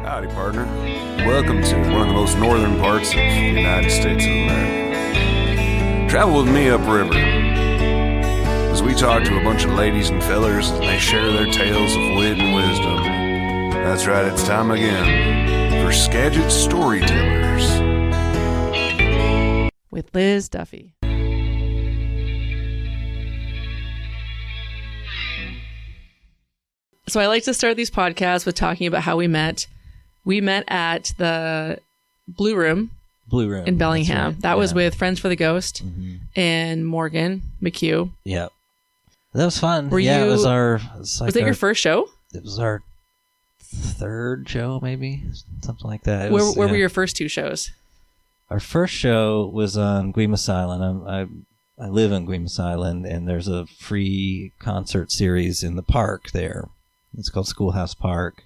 Howdy, partner. Welcome to one of the most northern parts of the United States of America. Travel with me upriver as we talk to a bunch of ladies and fellers and they share their tales of wit and wisdom. That's right, it's time again for Skagit Storytellers. With Liz Duffy. So I like to start these podcasts with talking about how we met. We met at the Blue Room in Bellingham. Right. That was with Friends for the Ghost and Morgan McHugh. Yep. That was fun. It was that your first show? It was our third show, maybe something like that. Where were your first two shows? Our first show was on Guimas Island. I live on Guimas Island, and there's a free concert series in the park there. It's called Schoolhouse Park.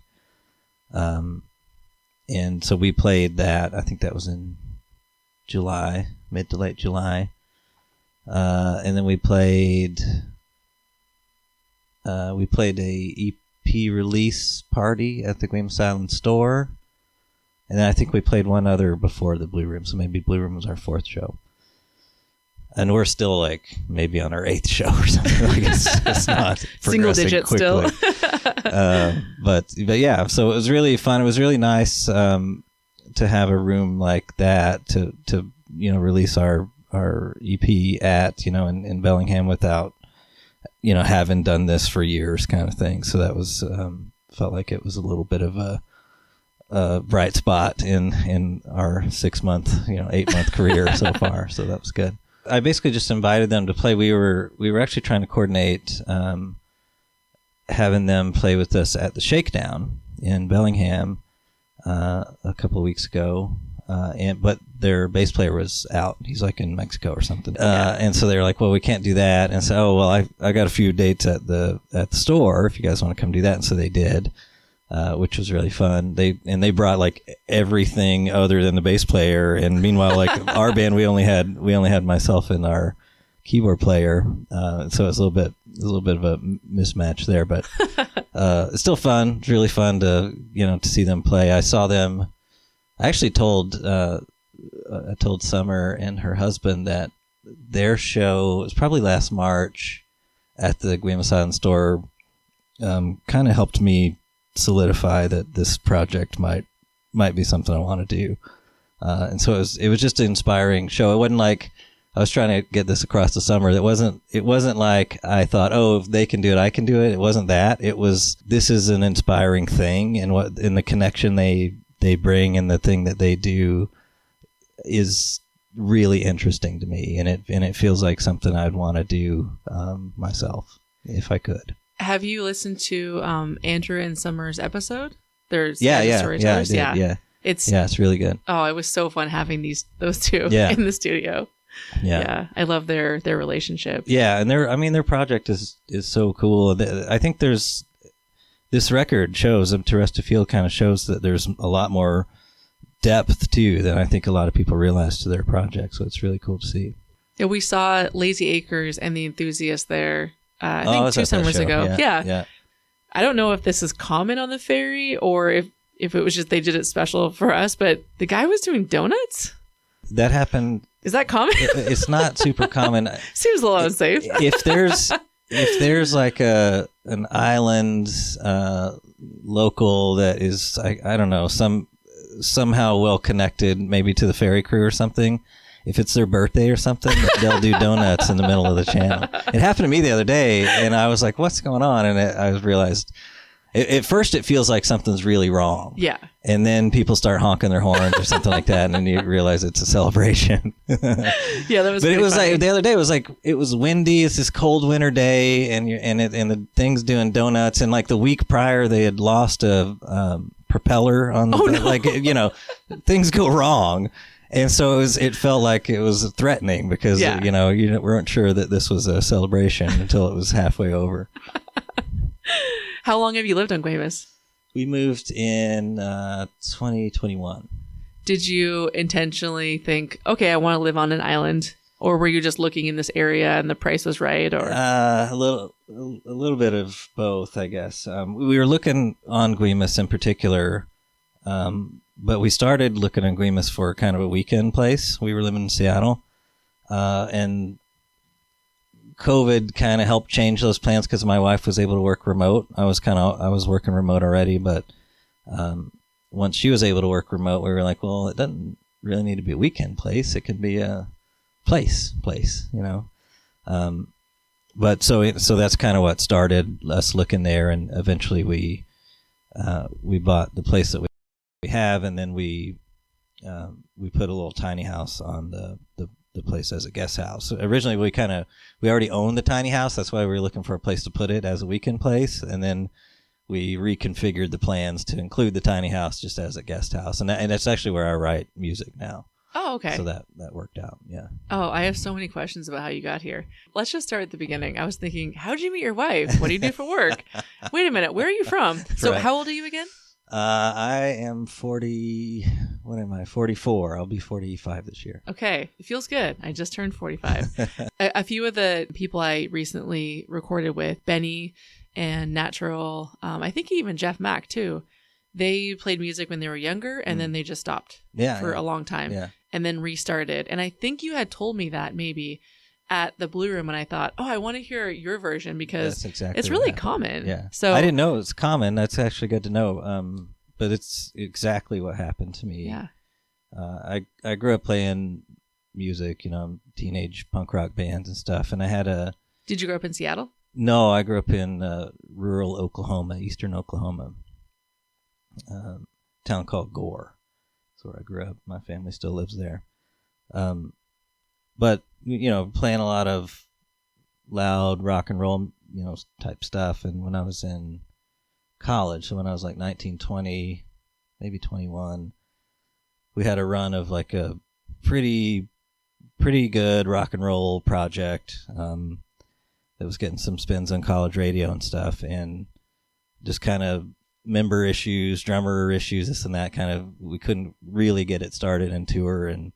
And so we played that. I think that was in July, mid to late July. And then we played a EP release party at the Guimas Island store. And then I think we played one other before the Blue Room. So maybe Blue Room was our fourth show. And we're still like maybe on our eighth show or something. Like it's not single digit quickly. Still. But yeah, so it was really fun. It was really nice to have a room like that to release our EP at in Bellingham without having done this for years kind of thing. So that was felt like it was a little bit of a bright spot in our 8-month career so far. So that was good. I basically just invited them to play. We were actually trying to coordinate having them play with us at the Shakedown in Bellingham a couple of weeks ago, but their bass player was out. He's like in Mexico or something, and so they were like, "Well, we can't do that." And so, I got a few dates at the store if you guys want to come do that. And so they did. Which was really fun. They brought like everything other than the bass player, and meanwhile, like our band, we only had myself and our keyboard player, so it's a little bit of a mismatch there, but it's still fun. It's really fun to see them play. I saw them. I actually told Summer and her husband that their show was probably last March at the Guimas Island store. Kind of helped me solidify that this project might be something I want to do, and so it was just an inspiring show. It wasn't like I was trying to get this across the summer. It wasn't like I thought, oh, if they can do it, I can do it. It wasn't that. It was, this is an inspiring thing, and the connection they bring and the thing that they do is really interesting to me, and it feels like something I'd want to do myself if I could. Have you listened to Andrew and Summer's episode? There's yeah, Storytellers. I did, yeah. It's really good. Oh, it was so fun having those two in the studio. Yeah, I love their relationship. Yeah, and their project is so cool. I think there's this record shows To Rest to Feel kind of shows that there's a lot more depth too than I think a lot of people realize to their project. So it's really cool to see. Yeah, we saw Lazy Acres and The Enthusiast there. I think 2 summers ago. Yeah. I don't know if this is common on the ferry or if it was just they did it special for us, but the guy was doing donuts. That happened. Is that common? It's not super common. Seems a little unsafe. If there's like an island local that is I don't know, somehow well connected maybe to the ferry crew or something. If it's their birthday or something, they'll do donuts in the middle of the channel. It happened to me the other day, and I was like, what's going on? And I realized, at first it feels like something's really wrong. Yeah. And then people start honking their horns or something like that, and then you realize it's a celebration. Yeah, that was But it was funny. like, the other day it was windy. It's this cold winter day, and the thing's doing donuts. And like the week prior, they had lost a propeller on things go wrong. And so it felt like it was threatening because, you weren't sure that this was a celebration until it was halfway over. How long have you lived on Guaymas? We moved in 2021. Did you intentionally think, okay, I want to live on an island? Or were you just looking in this area and the price was right? Or a little bit of both, I guess. We were looking on Guaymas in particular But we started looking at agreements for kind of a weekend place. We were living in Seattle, and COVID kind of helped change those plans because my wife was able to work remote. I was working remote already, but once she was able to work remote, we were like, well, it doesn't really need to be a weekend place. It could be a place, you know. But so that's kind of what started us looking there, and eventually we bought the place that we have, and then we put a little tiny house on the place as a guest house. So originally we already owned the tiny house. That's why we were looking for a place to put it as a weekend place, and then we reconfigured the plans to include the tiny house just as a guest house, and that's actually where I write music now. Oh, okay. So that worked out, yeah. Oh, I have so many questions about how you got here. Let's just start at the beginning. I was thinking, how did you meet your wife? What do you do for work? Wait a minute, where are you from? So Right. How old are you again? I am 40. What am I? 44. I'll be 45 this year. Okay, it feels good. I just turned 45. A few of the people I recently recorded with, Benny and Natural, I think even Jeff Mack too, they played music when they were younger, and then they just stopped for a long time, and then restarted. And I think you had told me that maybe at the Blue Room, and I thought, oh, I want to hear your version because it's really common. Yeah. So I didn't know it was common. That's actually good to know. But it's exactly what happened to me. Yeah. I grew up playing music, you know, teenage punk rock bands and stuff. And I had Did you grow up in Seattle? No, I grew up in rural Oklahoma, eastern Oklahoma, town called Gore. That's where I grew up. My family still lives there. But, you know, playing a lot of loud rock and roll, you know, type stuff. And when I was in college, so when I was like 19, 20, maybe 21, we had a run of like a pretty good rock and roll project that was getting some spins on college radio and stuff, and just kind of member issues, drummer issues, this and that, kind of, we couldn't really get it started and tour and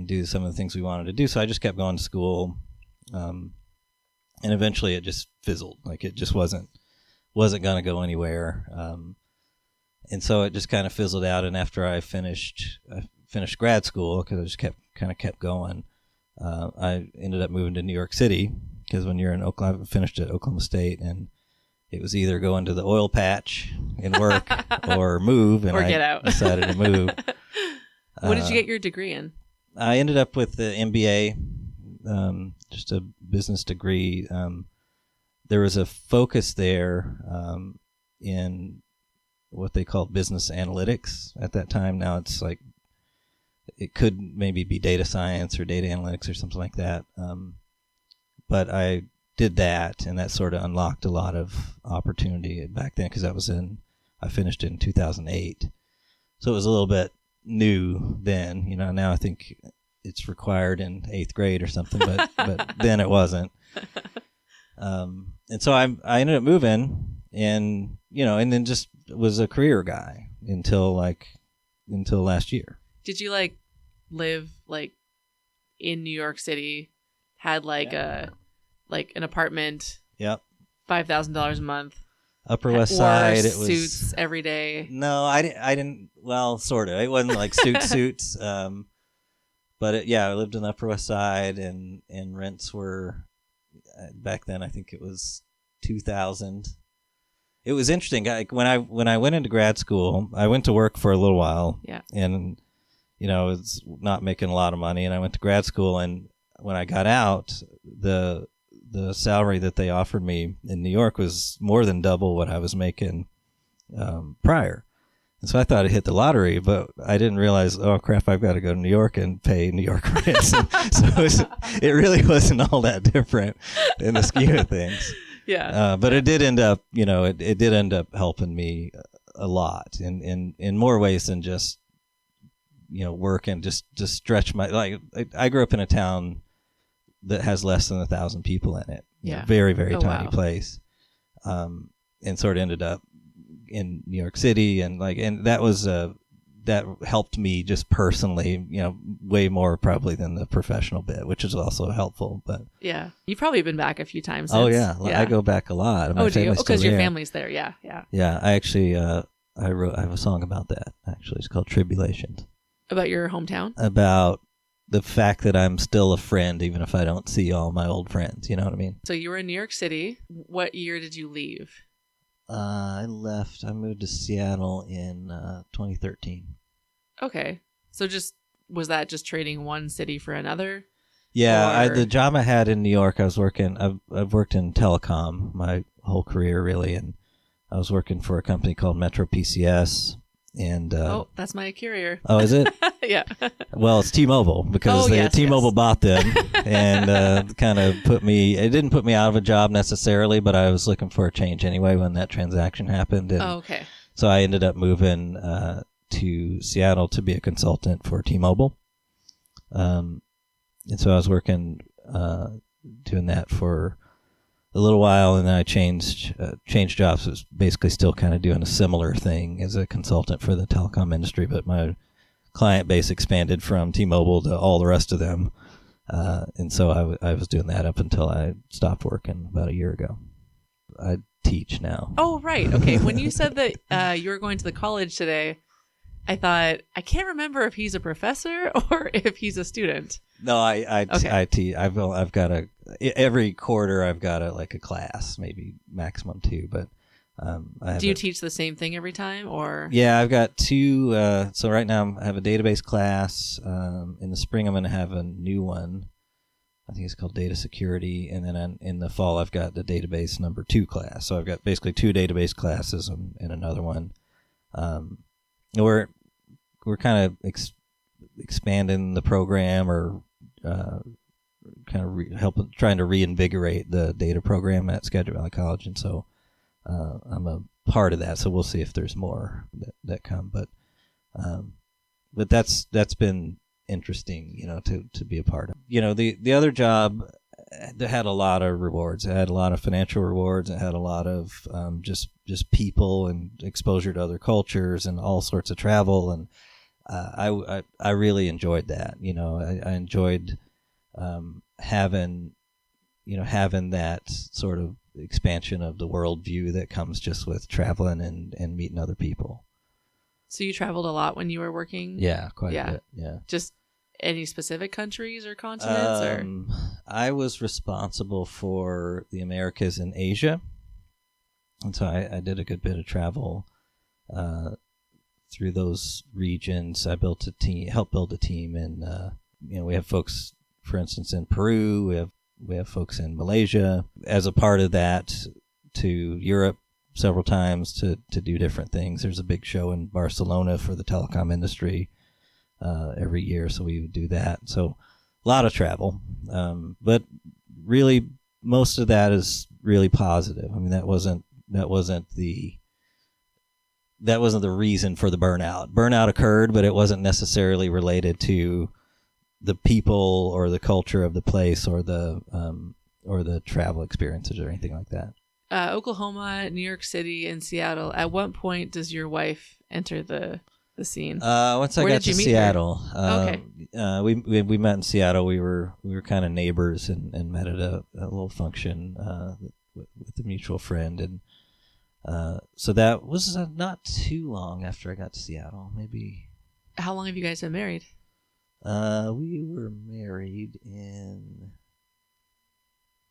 do some of the things we wanted to do. So I just kept going to school, and eventually it just fizzled. Like it just wasn't going to go anywhere. And so it just kind of fizzled out. And after I finished grad school, because I just kept going, I ended up moving to New York City, because when you're in Oklahoma, I finished at Oklahoma State, and it was either go into the oil patch and work or move. And get out. Decided to move. What did you get your degree in? I ended up with the MBA, just a business degree. There was a focus there in what they called business analytics at that time. Now it's like, it could maybe be data science or data analytics or something like that. But I did that, and that sort of unlocked a lot of opportunity back then, because I finished it in 2008. So it was a little bit new then. You know, now I think it's required in 8th grade or something, but then it wasn't. And so I ended up moving, and, you know, and then just was a career guy until last year. Did you like live like in New York City, had like an apartment? Yep. $5,000 a month. Upper West Side. It was suits every day. No, I didn't. Well, sort of. It wasn't like suits. But I lived in the Upper West Side, and rents were back then. I think it was $2,000. It was interesting. When I went into grad school, I went to work for a little while. Yeah. And, you know, I was not making a lot of money, and I went to grad school, and when I got out, the salary that they offered me in New York was more than double what I was making prior. And so I thought I hit the lottery, but I didn't realize, oh crap, I've got to go to New York and pay New York rent. So it really wasn't all that different in the scheme of things. Yeah. But it did end up, you know, it did end up helping me a lot in more ways than just, you know, work and just stretch my, like, I grew up in a town that has less than 1,000 people in it. Yeah. Very, very tiny place. And sort of ended up in New York City, and that was that helped me just personally, you know, way more probably than the professional bit, which is also helpful. But yeah, you've probably been back a few times. Oh yeah, I go back a lot. Do you? Because your family's there. Yeah. I actually I have a song about that, actually. It's called Tribulations. About your hometown? About the fact that I'm still a friend, even if I don't see all my old friends. You know what I mean? So you were in New York City. What year did you leave? I moved to Seattle in 2013. Okay. So was that just trading one city for another? Yeah, the job I had in New York, I've worked in telecom my whole career, really, and I was working for a company called Metro PCS. And that's my carrier. Oh, is it? Yeah. Well, it's T-Mobile because T-Mobile bought them and kind of it didn't put me out of a job necessarily, but I was looking for a change anyway when that transaction happened. And okay. So I ended up moving to Seattle to be a consultant for T-Mobile. And so I was working, doing that for a little while, and then I changed jobs. I was basically still kind of doing a similar thing as a consultant for the telecom industry, but my client base expanded from T-Mobile to all the rest of them. And so I was doing that up until I stopped working about a year ago. I teach now. Oh, right. Okay. When you said that you were going to the college today, I thought, I can't remember if he's a professor or if he's a student. No, I teach. I've got every quarter I've got a class, maybe maximum 2, but do you teach the same thing every time, or? Yeah, I've got 2. So right now I have a database class. In the spring I'm going to have a new one. I think it's called data security, and then in the fall I've got the database number 2 class. So I've got basically 2 database classes and another one. We're kind of expanding the program, or kind of trying to reinvigorate the data program at Skagit Valley College, and so I'm a part of that. So we'll see if there's more that come, but that's been interesting, to be a part of. The other job that had a lot of rewards. It had a lot of financial rewards. It had a lot of just people and exposure to other cultures and all sorts of travel, and I really enjoyed that. I enjoyed having that sort of expansion of the worldview that comes just with traveling and meeting other people. So you traveled a lot when you were working? Yeah, quite a bit. Yeah. Just any specific countries or continents? I was responsible for the Americas and Asia, and so I did a good bit of travel through those regions. I helped build a team, and we have folks, for instance, in Peru. We have folks in Malaysia. As a part of that, to Europe several times to do different things. There's a big show in Barcelona for the telecom industry every year, so we would do that. So a lot of travel, but really most of that is really positive. I mean, that wasn't the reason for the burnout. Burnout occurred, but it wasn't necessarily related to the people or the culture of the place or the travel experiences or anything like that. Oklahoma, New York City, and Seattle. At what point does your wife enter the scene? Once I got to Seattle, okay. We met in Seattle. We were kind of neighbors and met at a little function with a mutual friend, and so that was not too long after I got to Seattle. Maybe. How long have you guys been married? We were married in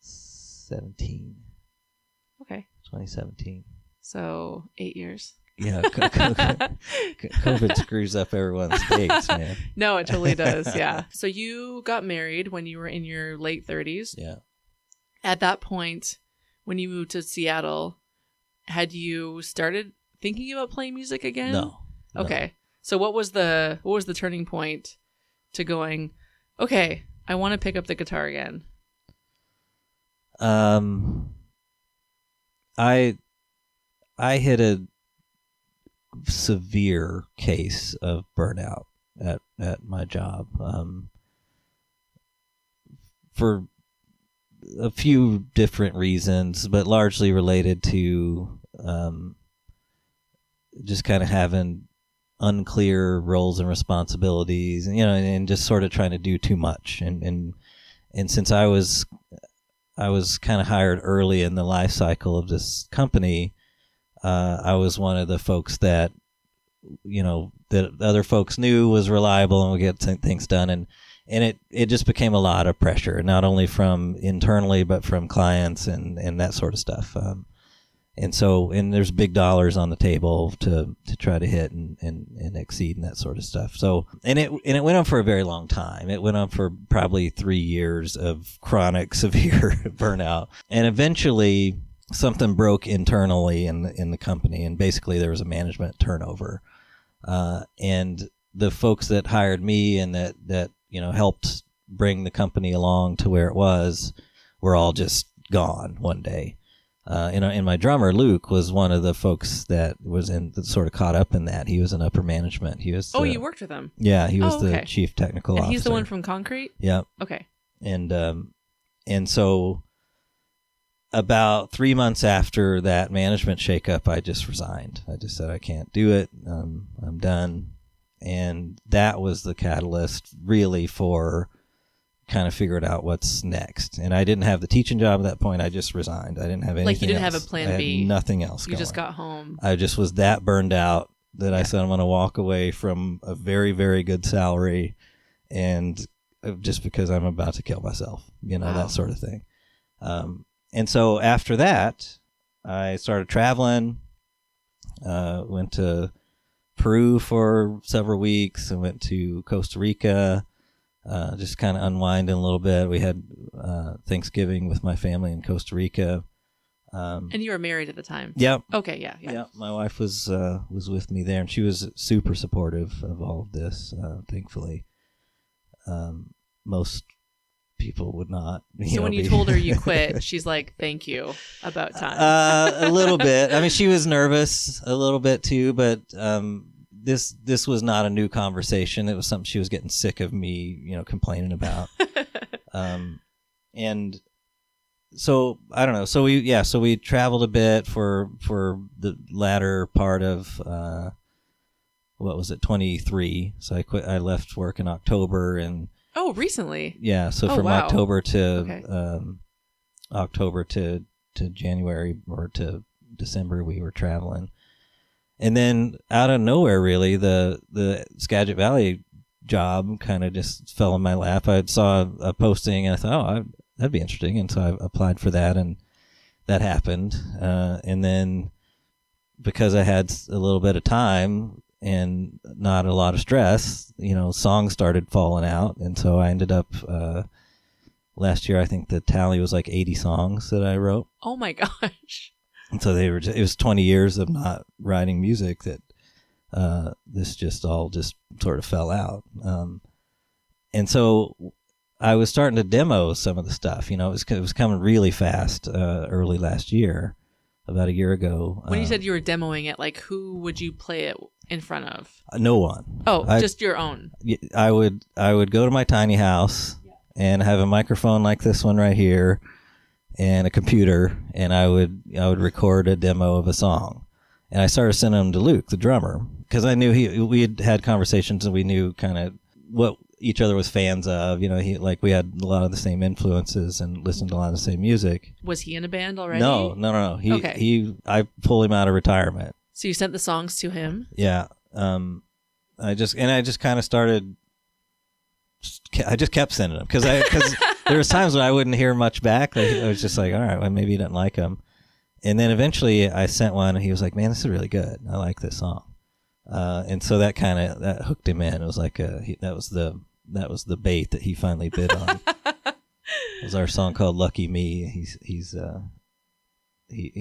2017. So 8 years. Yeah, COVID screws up everyone's dates, man. No, it totally does. Yeah. So you got married when you were in your late 30s. Yeah. At that point, when you moved to Seattle, had you started thinking about playing music again? No. Okay. So what was the turning point to going, okay, I want to pick up the guitar again? I hit a severe case of burnout at my job, for a few different reasons, but largely related to just kind of having unclear roles and responsibilities, and and just sort of trying to do too much, and since I was kind of hired early in the life cycle of this company, I was one of the folks that, that other folks knew was reliable and would get things done. And it just became a lot of pressure, not only from internally, but from clients and that sort of stuff. And there's big dollars on the table to try to hit and exceed and that sort of stuff. So, and it went on for a very long time. It went on for probably 3 years of chronic severe burnout. And eventually something broke internally in the company. And basically there was a management turnover. And the folks that hired me and that helped bring the company along to where it was were all just gone one day. And my drummer, Luke, was one of the folks that was sort of caught up in that. He was in upper management. He was. You worked with him? Yeah, he was the chief technical officer. And he's the one from Concrete? Yeah. Okay. And so about 3 months after that management shakeup, I just resigned. I just said, I can't do it. I'm done. And that was the catalyst really for kind of figuring out what's next. And I didn't have the teaching job at that point. I just resigned. I didn't have anything Like you didn't else. have a plan B. I had nothing else You going. just got home. I just was that burned out that I said I'm going to walk away from a very, very good salary and just because I'm about to kill myself, Wow. that sort of thing. And so after that, I started traveling, went to Peru for several weeks. I went to Costa Rica, just kind of unwinding a little bit. We had Thanksgiving with my family in Costa Rica. And you were married at the time? Yep. Okay, yeah. Yeah, my wife was with me there, and she was super supportive of all of this, thankfully. Most people would not. So when you told her you quit, she's like, thank you, about time. A little bit. I mean, she was nervous a little bit too, but this was not a new conversation. It was something she was getting sick of me, complaining about. And so I don't know. So we traveled a bit for the latter part of 23. So I left work in October and. Oh, recently. Yeah. So from wow. October to January or to December, we were traveling. And then out of nowhere, really, the Skagit Valley job kind of just fell in my lap. I saw a posting and I thought, that'd be interesting. And so I applied for that and that happened. And then because I had a little bit of time and not a lot of stress, songs started falling out. And so I ended up, last year, I think the tally was like 80 songs that I wrote. Oh my gosh. And so it was 20 years of not writing music that this just all sort of fell out. And so I was starting to demo some of the stuff. It was coming really fast early last year, about a year ago. When you said you were demoing it, like who would you play it in front of? No one. Oh, just your own. I would go to my tiny house and have a microphone like this one right here and a computer, and I would record a demo of a song. And I started sending them to Luke, the drummer, because I knew we had conversations and we knew kind of what each other was fans of. We had a lot of the same influences and listened to a lot of the same music. Was he in a band already? No. I pulled him out of retirement. So you sent the songs to him? Yeah. I just kind of started. I just kept sending them because there was times when I wouldn't hear much back. I was just like, all right, well, maybe he didn't like them. And then eventually I sent one and he was like, man, this is really good. I like this song. And so that that hooked him in. It was like that was the bait that he finally bid on. It was our song called Lucky Me.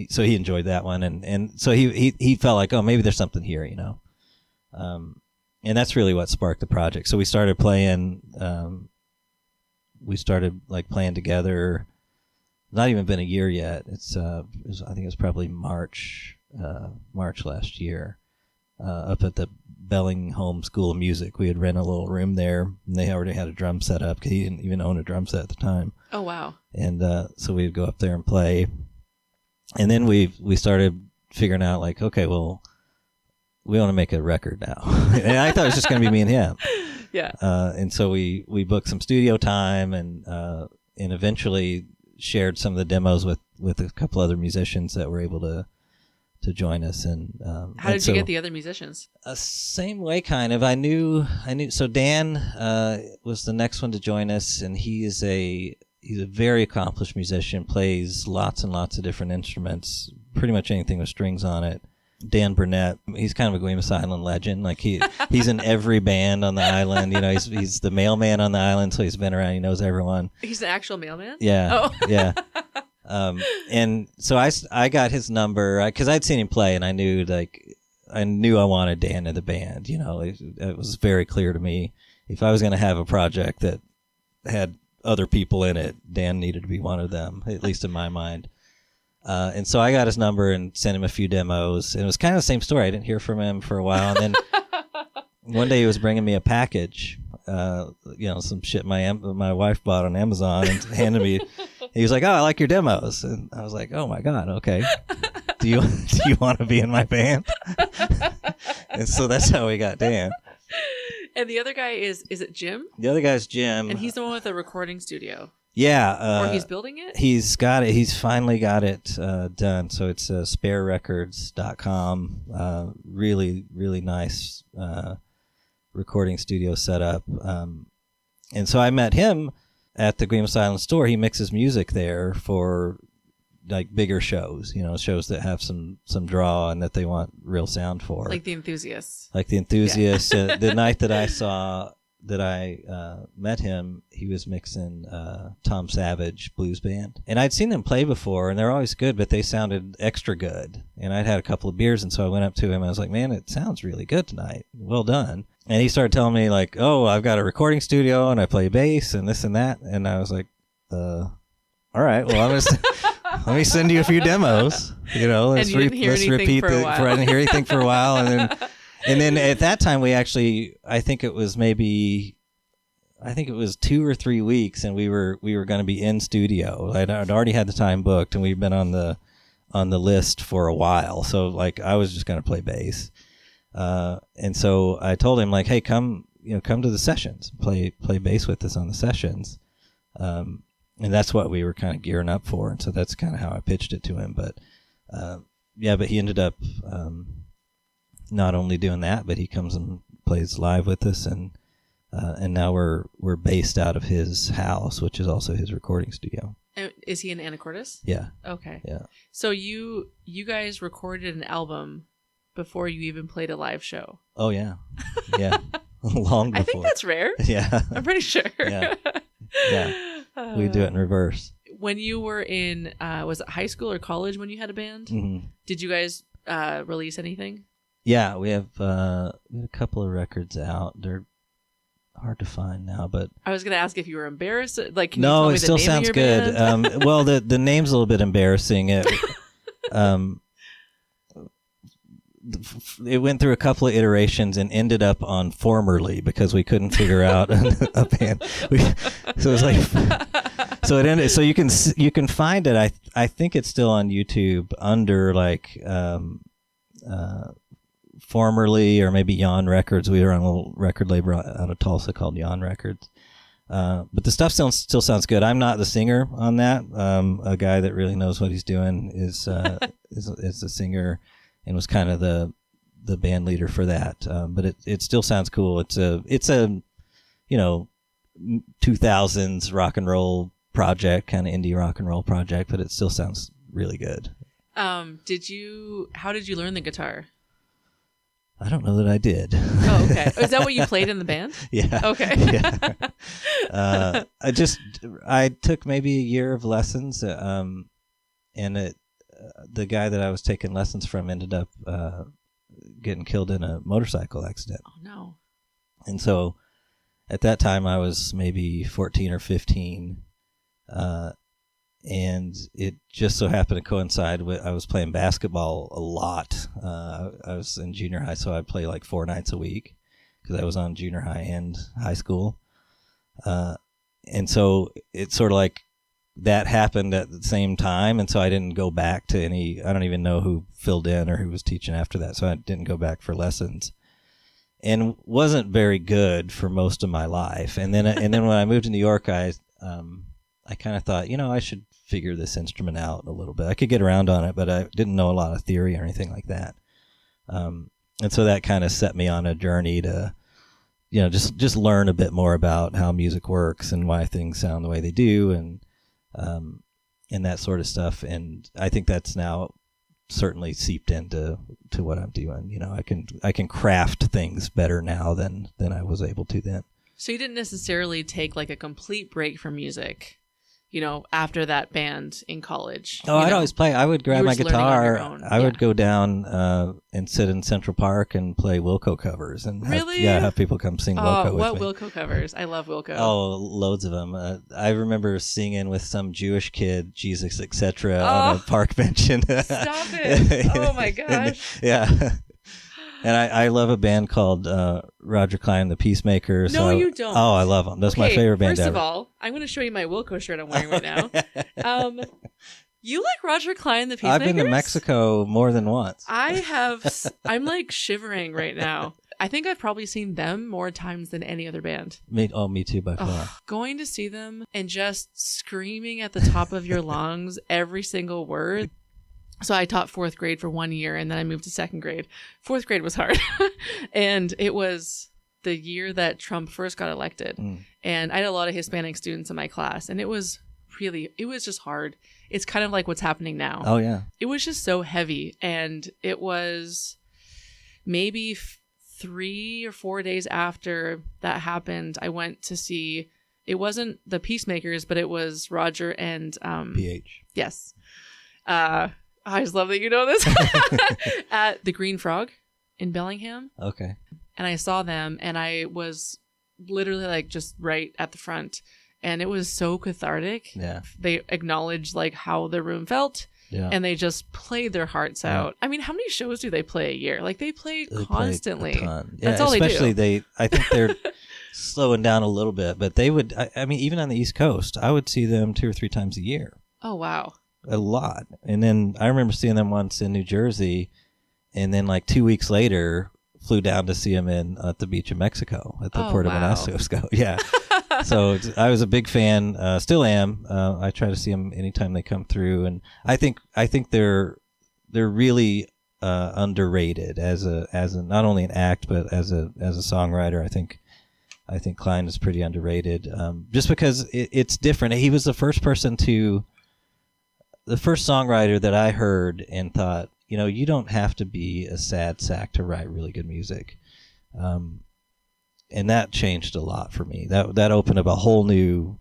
So he enjoyed that one. And so he felt like, oh, maybe there's something here, and that's really what sparked the project. So we started playing, playing together. Not even been a year yet. I think it was probably March last year, up at the Bellingham School of Music. We had rented a little room there, and they already had a drum set up because he didn't even own a drum set at the time. Oh, wow. And so we'd go up there and play. And then we started figuring out, like, okay, well, we want to make a record now. And I thought it was just going to be me and him. Yeah. And so we booked some studio time and eventually shared some of the demos with a couple other musicians that were able join us. And how did you get the other musicians? Same way, kind of. I knew. So Dan was the next one to join us, and he's a very accomplished musician. Plays lots and lots of different instruments, pretty much anything with strings on it. Dan Burnett, he's kind of a Guaymas Island legend. Like he's in every band on the island. You know, he's the mailman on the island, so he's been around. He knows everyone. He's an actual mailman? Yeah. Oh. Yeah. And so I got his number because I'd seen him play, and I knew I wanted Dan in the band. You know, it was very clear to me if I was going to have a project that had other people in it, Dan needed to be one of them, at least in my mind. And so I got his number and sent him a few demos. And it was kind of the same story. I didn't hear from him for a while. And then one day he was bringing me a package, some shit my wife bought on Amazon and handed me. He was like, "Oh, I like your demos." And I was like, "Oh my God, okay. Do you want to be in my band?" And so that's how we got Dan. And the other guy is it Jim? The other guy's Jim. And he's the one with the recording studio. Yeah. Or he's building it? He's got it. He's finally got it done. So it's sparerecords.com. Really, really nice recording studio setup. And so I met him at the Guaymas Island store. He mixes music there for like bigger shows, shows that have some draw and that they want real sound for. Like the Enthusiasts. Yeah. The night that I met him, he was mixing Tom Savage Blues Band. And I'd seen them play before, and they're always good, but they sounded extra good. And I'd had a couple of beers, and so I went up to him, and I was like, "Man, it sounds really good tonight. Well done." And he started telling me, like, "Oh, I've got a recording studio, and I play bass, and this and that." And I was like, all right, well, let me send you a few demos. Let's repeat it. I didn't hear anything for a while, and then at that time I think it was 2 or 3 weeks, and we were going to be in studio. I'd already had the time booked, and we'd been on the list for a while. So like I was just going to play bass, and so I told him like, "Hey, come to the sessions, play bass with us on the sessions." And that's what we were kind of gearing up for. And so that's kind of how I pitched it to him. But, but he ended up not only doing that, but he comes and plays live with us. And now we're based out of his house, which is also his recording studio. Is he in Anacortes? Yeah. Okay. Yeah. So you guys recorded an album before you even played a live show. Oh, yeah. Yeah. Long before. I think that's rare. Yeah. I'm pretty sure. Yeah. Yeah. We do it in reverse. When you were in, was it high school or college when you had a band? Mm-hmm. Did you guys release anything? Yeah, we had a couple of records out. They're hard to find now, but I was going to ask if you were embarrassed. Like, can no, you it tell me still the name sounds of your good. band? Well, the name's a little bit embarrassing. It went through a couple of iterations and ended up on Formerly because we couldn't figure out a band. So it was like, so it ended. So you can find it. I think it's still on YouTube under like Formerly or maybe Yawn Records. We were on a little record label out of Tulsa called Yawn Records. But the stuff still sounds good. I'm not the singer on that. A guy that really knows what he's doing is the singer. And was kind of the band leader for that, but it still sounds cool. It's a 2000s rock and roll project, kind of indie rock and roll project, but it still sounds really good. How did you learn the guitar? I don't know that I did. Oh, okay. Is that what you played in the band? Yeah. Okay. Yeah. I took maybe a year of lessons, and the guy that I was taking lessons from ended up getting killed in a motorcycle accident. Oh, no. And so at that time I was maybe 14 or 15, and it just so happened to coincide with I was playing basketball a lot. I was in junior high, so I'd play like 4 nights a week because I was on junior high and high school. And so it's sort of like that happened at the same time, and so I didn't go back to any. I don't even know who filled in or who was teaching after that, so I didn't go back for lessons, and wasn't very good for most of my life. And then when I moved to New York, I kind of thought, I should figure this instrument out a little bit. I could get around on it, but I didn't know a lot of theory or anything like that. And so that kind of set me on a journey to, just learn a bit more about how music works and why things sound the way they do, and that sort of stuff. And I think that's now certainly seeped into what I'm doing. I can craft things better now than I was able to then. So you didn't necessarily take like a complete break from music, after that band in college. Oh, I'd always play. I would grab my guitar. I would go down and sit in Central Park and play Wilco covers and have people come sing Wilco with me. What Wilco covers? I love Wilco. Oh, loads of them. I remember singing with some Jewish kid, Jesus, etc., on a park bench. And, stop it! Oh my gosh! Yeah. And I love a band called Roger Clyne, the Peacemakers. No, you don't. Oh, I love them. That's my favorite band ever. First of all, I'm going to show you my Wilco shirt I'm wearing right now. You like Roger Clyne, the Peacemakers? I've been to Mexico more than once. I'm like shivering right now. I think I've probably seen them more times than any other band. Me too, by far. Going to see them and just screaming at the top of your lungs every single word. So I taught 4th grade for 1 year, and then I moved to 2nd grade. 4th grade was hard. And it was the year that Trump first got elected. And I had a lot of Hispanic students in my class, and it was just hard. It's kind of like what's happening now. Oh, yeah. It was just so heavy. And it was maybe 3 or 4 days after that happened, I went to see, it wasn't the Peacemakers, but it was Roger and... PH. Yes. I just love that you know this. At the Green Frog in Bellingham. Okay. And I saw them, and I was literally like just right at the front, and it was so cathartic. Yeah. They acknowledged like how the room felt. Yeah. And they just played their hearts out. I mean, how many shows do they play a year? Like they play constantly. Play a ton. Yeah, that's all they do. Especially I think they're slowing down a little bit, but they would, I mean, even on the East Coast, I would see them 2 or 3 times a year. Oh, wow. A lot. And then I remember seeing them once in New Jersey, and then like 2 weeks later flew down to see them at the beach in Mexico at the Puerto Monasco. Yeah. So I was a big fan, still am. I try to see them anytime they come through, and I think they're really underrated as a not only an act but as a songwriter. I think Clyne is pretty underrated, just because it's different. He was the first songwriter that I heard and thought, you don't have to be a sad sack to write really good music. And that changed a lot for me. That opened up a whole new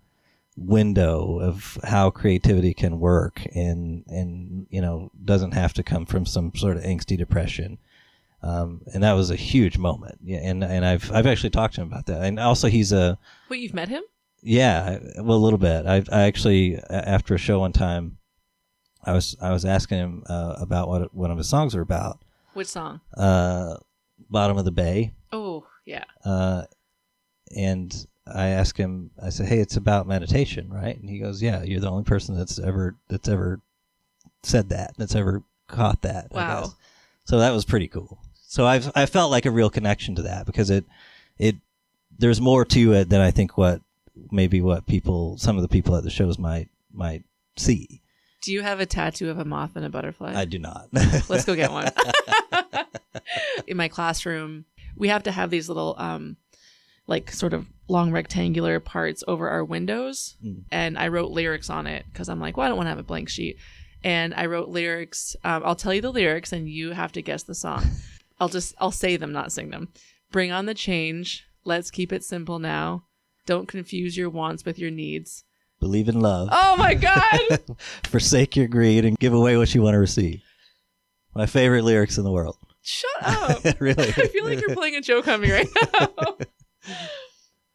window of how creativity can work and doesn't have to come from some sort of angsty depression. And that was a huge moment. Yeah, and I've actually talked to him about that. And also he's Wait, you've met him? Yeah, well, a little bit. I actually, after a show one time, I was asking him about what one of his songs were about. Which song? Bottom of the Bay. Oh, yeah. And I asked him, I said, "Hey, it's about meditation, right?" And he goes, "Yeah, you're the only person that's ever said that, that's ever caught that." Wow. I guess. So that was pretty cool. So I felt like a real connection to that, because it there's more to it than I think some of the people at the shows might see. Do you have a tattoo of a moth and a butterfly? I do not. Let's go get one. In my classroom, we have to have these little like sort of long rectangular parts over our windows. And I wrote lyrics on it because I'm like, well, I don't want to have a blank sheet. And I wrote lyrics. I'll tell you the lyrics and you have to guess the song. I'll say them, not sing them. Bring on the change. Let's keep it simple now. Don't confuse your wants with your needs. Believe in love. Oh my God. Forsake your greed and give away what you want to receive. My favorite lyrics in the world. Shut up. Really? I feel like you're playing a joke on me right now.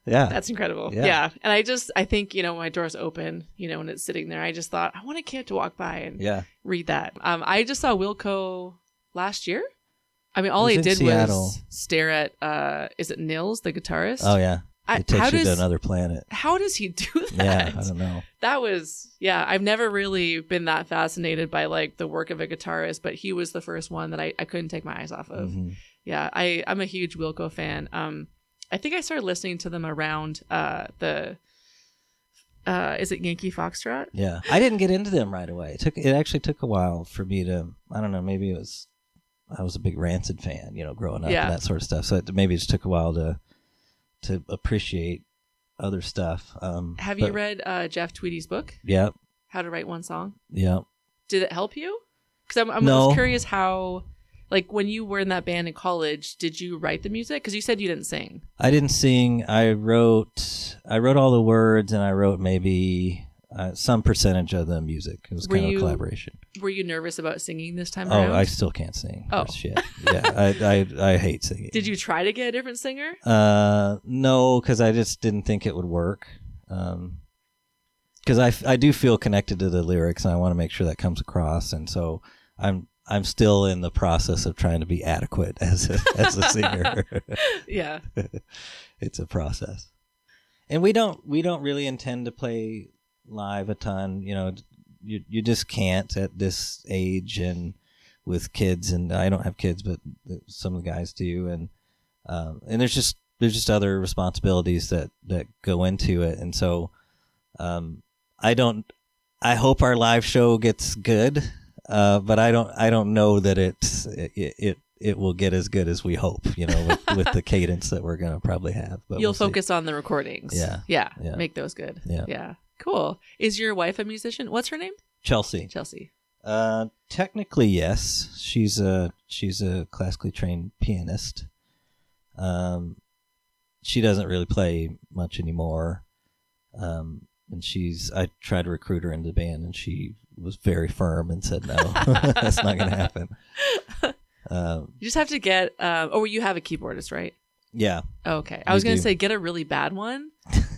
Yeah. That's incredible. Yeah. And I think, when my door's open, when it's sitting there, I just thought, I want a kid to walk by and read that. I just saw Wilco last year. I mean, all he did was stare at, is it Nils, the guitarist? Oh, yeah. It takes you to another planet. How does he do that? Yeah, I don't know. That was, I've never really been that fascinated by like the work of a guitarist, but he was the first one that I couldn't take my eyes off of. Mm-hmm. Yeah, I'm a huge Wilco fan. I think I started listening to them around the is it Yankee Foxtrot? Yeah. I didn't get into them right away. It actually took a while for me to, I don't know, maybe I was a big Rancid fan, growing up and that sort of stuff. So maybe it just took a while to appreciate other stuff. Have you read Jeff Tweedy's book? Yeah. How to Write One Song? Yeah. Did it help you? Because I'm just curious how, like, when you were in that band in college, did you write the music? Because you said you didn't sing. I didn't sing. I wrote all the words, and I wrote maybe some percentage of the music. It was kind of a collaboration. Were you nervous about singing this time around? Oh, I still can't sing. Oh. Shit. Yeah, I hate singing. Did you try to get a different singer? No, because I just didn't think it would work. Because I do feel connected to the lyrics, and I want to make sure that comes across, and so I'm still in the process of trying to be adequate as a singer. Yeah, it's a process, and we don't really intend to play live a ton. You just can't at this age and with kids, and I don't have kids, but some of the guys do, and there's just other responsibilities that go into it, and so I hope our live show gets good. But I don't know that it will get as good as we hope, with the cadence that we're going to probably have. But you'll focus on the recordings. Yeah. Make those good. Yeah. Cool. Is your wife a musician? What's her name? Chelsea. Technically, yes. She's a classically trained pianist. She doesn't really play much anymore. And I tried to recruit her into the band, and she was very firm and said no. That's not going to happen. You just have to get you have a keyboardist, right? Yeah. Okay. I was going to say get a really bad one,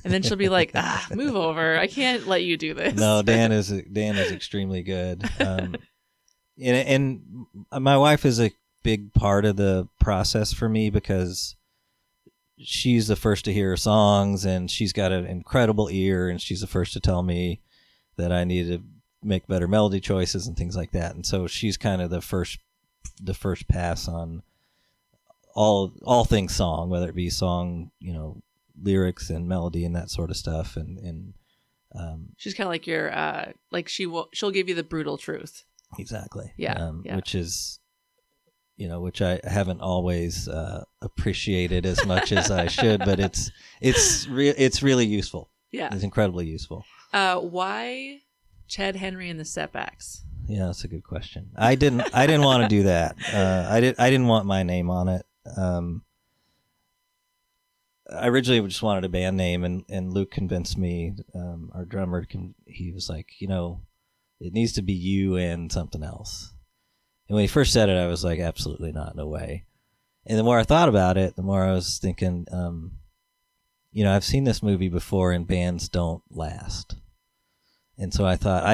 and then she'll be like, move over. I can't let you do this. No, Dan is extremely good. And my wife is a big part of the process for me because she's the first to hear songs, and she's got an incredible ear, and she's the first to tell me that I need to make better melody choices and things like that. And so she's kind of the first pass on all things song, whether it be song, lyrics and melody and that sort of stuff. And she's kind of like your she'll give you the brutal truth. Exactly. Yeah. Which is, which I haven't always appreciated as much as I should, but it's really useful. Yeah. It's incredibly useful. Why Ched Henry and the Setbacks? Yeah, that's a good question. I didn't want to do that. I didn't want my name on it. I originally just wanted a band name, and Luke convinced me, our drummer, he was like, it needs to be you and something else. And when he first said it, I was like, absolutely not, no way. And the more I thought about it, the more I was thinking, I've seen this movie before, and bands don't last. And so I thought,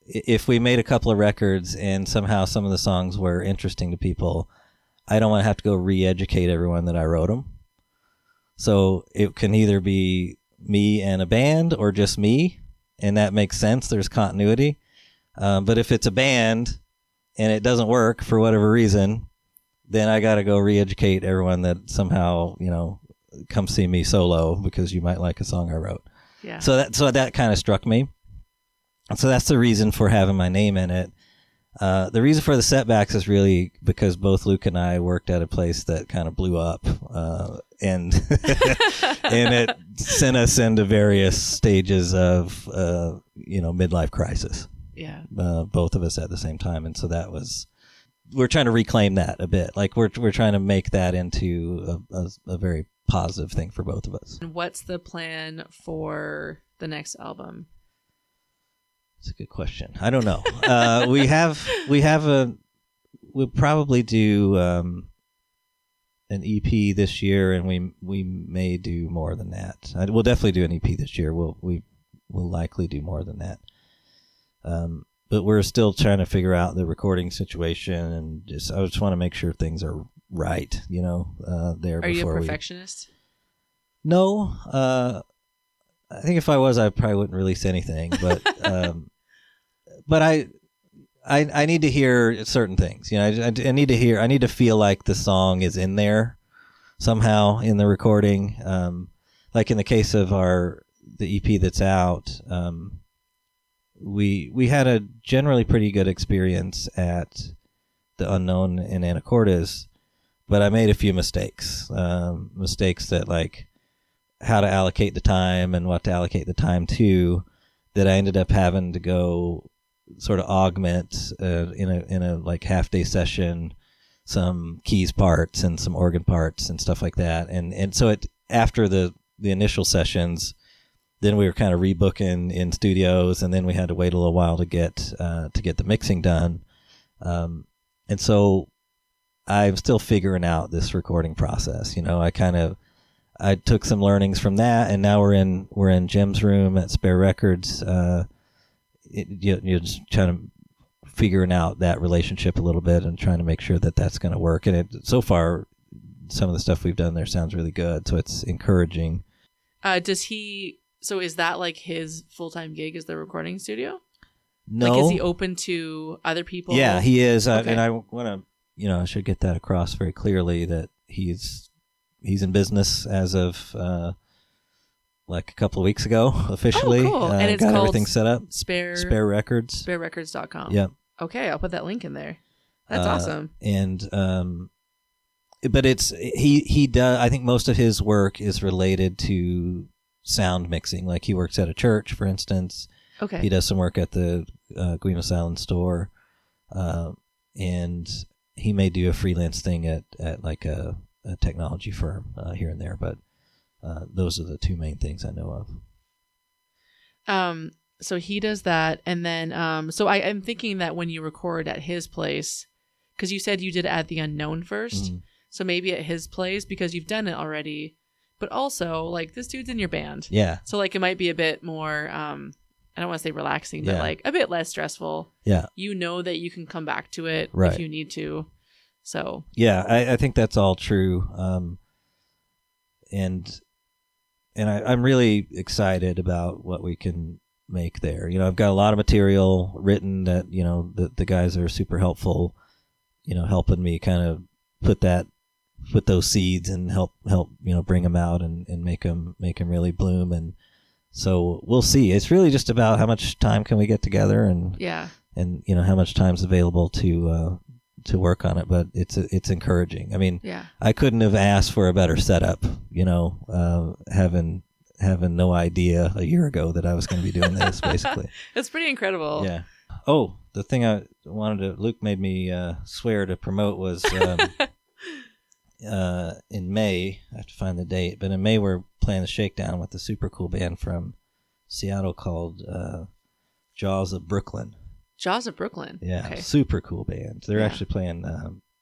if we made a couple of records and somehow some of the songs were interesting to people, I don't want to have to go re-educate everyone that I wrote them. So it can either be me and a band or just me, and that makes sense. There's continuity. But if it's a band and it doesn't work for whatever reason, then I got to go re-educate everyone that somehow, come see me solo because you might like a song I wrote. Yeah. So that kind of struck me. So that's the reason for having my name in it. The reason for the Setbacks is really because both Luke and I worked at a place that kind of blew up, and and it sent us into various stages of midlife crisis. Yeah. Both of us at the same time, and so we're trying to reclaim that a bit. Like we're trying to make that into a very positive thing for both of us. And what's the plan for the next album? That's a good question. I don't know. We'll probably do an EP this year, and we may do more than that. We'll definitely do an EP this year. We'll likely do more than that. But we're still trying to figure out the recording situation, and I just want to make sure things are right, there. Are you a perfectionist? No. I think if I was, I probably wouldn't release anything, but I need to hear certain things. I need to feel like the song is in there somehow in the recording. like in the case of the EP that's out, we had a generally pretty good experience at the Unknown in Anacortes, but I made a few mistakes that like how to allocate the time and what to allocate the time to, that I ended up having to go sort of augment in a like half day session some keys parts and some organ parts and stuff like that, and so after the initial sessions, then we were kind of rebooking in studios, and then we had to wait a little while to get the mixing done, and so I'm still figuring out this recording process. I took some learnings from that, and now we're in Jim's room at Spare Records. You're just trying to figuring out that relationship a little bit and trying to make sure that that's going to work. And so far, some of the stuff we've done there sounds really good, so it's encouraging. So is that like his full-time gig is the recording studio? No. Like, is he open to other people? Yeah, he is. Okay. And I want to, I should get that across very clearly that he's in business as of like a couple of weeks ago officially. Oh, cool. And it's got called everything set up. Spare Records. SpareRecords.com. Yep. Okay, I'll put that link in there. That's awesome. And but he does. I think most of his work is related to sound mixing. Like he works at a church, for instance. Okay. He does some work at the Guimas Island store, and he may do a freelance thing at like a technology firm here and there. But those are the two main things I know of. So he does that, and then so I'm thinking that when you record at his place, because you said you did it at the Unknown first, Mm-hmm. so maybe at his place because you've done it already, but also like this dude's in your band, Yeah. So like it might be a bit more, I don't want to say relaxing, but like a bit less stressful. Yeah. You know that you can come back to it Right. if you need to. So yeah, I think that's all true, and I'm really excited about what we can make there. I've got a lot of material written that the guys are super helpful, helping me kind of put those seeds and help bring them out and make them really bloom. And so we'll see. It's really just about how much time can we get together and how much time's available to work on it. But it's encouraging. I mean, I couldn't have asked for a better setup, having no idea a year ago that I was going to be doing this, basically. It's pretty incredible. Yeah. Oh, the thing I wanted Luke made me swear to promote was in May. I have to find the date, but in May we're playing the Shakedown with a super cool band from Seattle called Jaws of Brooklyn. Jaws of Brooklyn. Yeah, okay. Super cool band. They're actually playing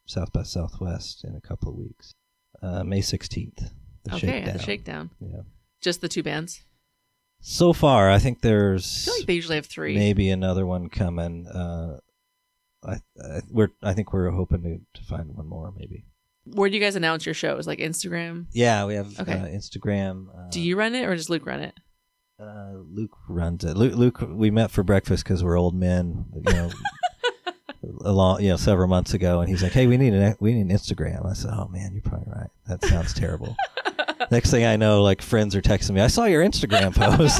South by Southwest in a couple of weeks. May 16th. The Shakedown. Yeah. Just the two bands? So far, I think there's... I feel like they usually have three. Maybe another one coming. I think we're hoping to find one more, maybe. Where do you guys announce your shows? Like Instagram? Yeah, we have Instagram. Do you run it or does Luke run it? Luke runs it. Luke, we met for breakfast because we're old men, several months ago, and he's like, "Hey, we need an Instagram." I said, "Oh man, you're probably right. That sounds terrible." Next thing I know, like friends are texting me, "I saw your Instagram post."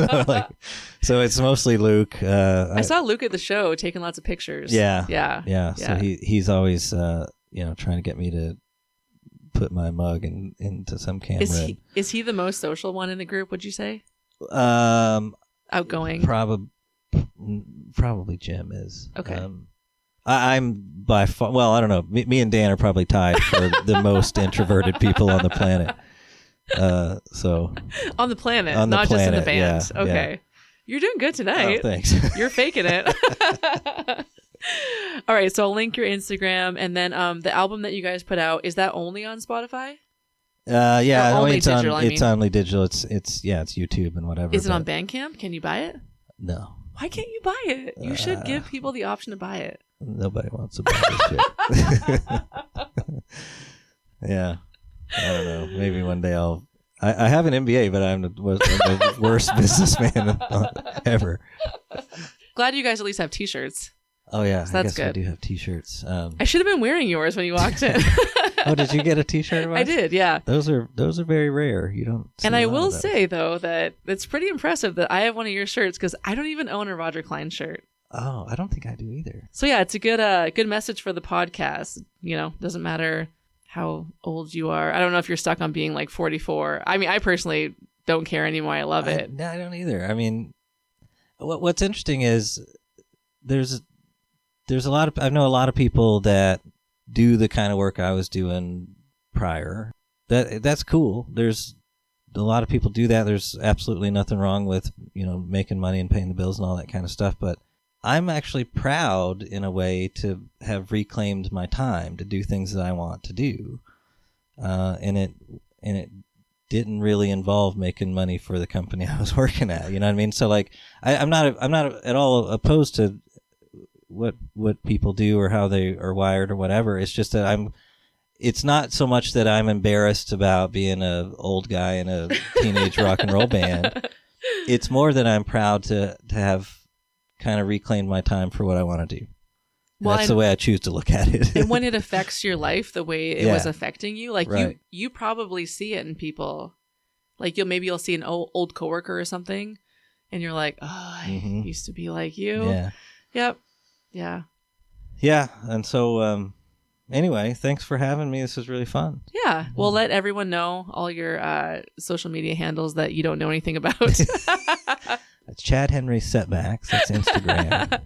So it's mostly Luke. I saw Luke at the show taking lots of pictures. Yeah. So he's always trying to get me to put my mug into some camera. Is he the most social one in the group? Would you say? Outgoing. Probably Jim is. Okay. I'm by far. Well, I don't know. Me and Dan are probably tied for the most introverted people on the planet. So on the planet, on the not planet, just in the band. Yeah, okay, yeah. You're doing good tonight. Oh, thanks. You're faking it. All right, so I'll link your Instagram, and then the album that you guys put out, is that only on Spotify? Yeah, only it's digital, it's only digital. It's YouTube and whatever. Is it on Bandcamp? Can you buy it? No. Why can't you buy it? You should give people the option to buy it. Nobody wants to buy this shit. Yeah. I don't know. Maybe one day I have an MBA, but I'm the worst businessman ever. Glad you guys at least have t-shirts. Oh yeah, so that's I guess good. I do have T-shirts. I should have been wearing yours when you walked in. Oh, did you get a T-shirt? I did, yeah. Those are very rare. You don't. And I will say though that it's pretty impressive that I have one of your shirts because I don't even own a Roger Clyne shirt. Oh, I don't think I do either. So yeah, it's a good message for the podcast. You know, doesn't matter how old you are. I don't know if you're stuck on being like 44. I mean, I personally don't care anymore. I love it. No, I don't either. I mean, what's interesting is there's a lot of, I know a lot of people that do the kind of work I was doing prior. That's cool. There's a lot of people do that. There's absolutely nothing wrong with, making money and paying the bills and all that kind of stuff. But I'm actually proud in a way to have reclaimed my time to do things that I want to do. And it didn't really involve making money for the company I was working at. You know what I mean? So like, I'm not at all opposed to what people do or how they are wired or whatever. It's just that it's not so much that I'm embarrassed about being an old guy in a teenage rock and roll band. It's more that I'm proud to have kind of reclaimed my time for what I want to do. Well, that's the way I choose to look at it. And when it affects your life the way it was affecting you, like right. you probably see it in people. Like you'll see an old coworker or something and you're like, oh, I used to be like you. Yeah. Yep. Yeah. Yeah. And so, anyway, thanks for having me. This was really fun. Yeah. We'll let everyone know all your social media handles that you don't know anything about. That's Chad Henry Setbacks. That's Instagram.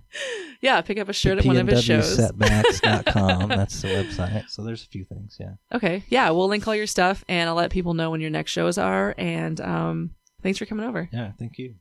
Yeah. Pick up a shirt at one of his shows. PNWsetbacks.com. That's the website. So there's a few things. Yeah. Okay. Yeah. We'll link all your stuff and I'll let people know when your next shows are. And thanks for coming over. Yeah. Thank you.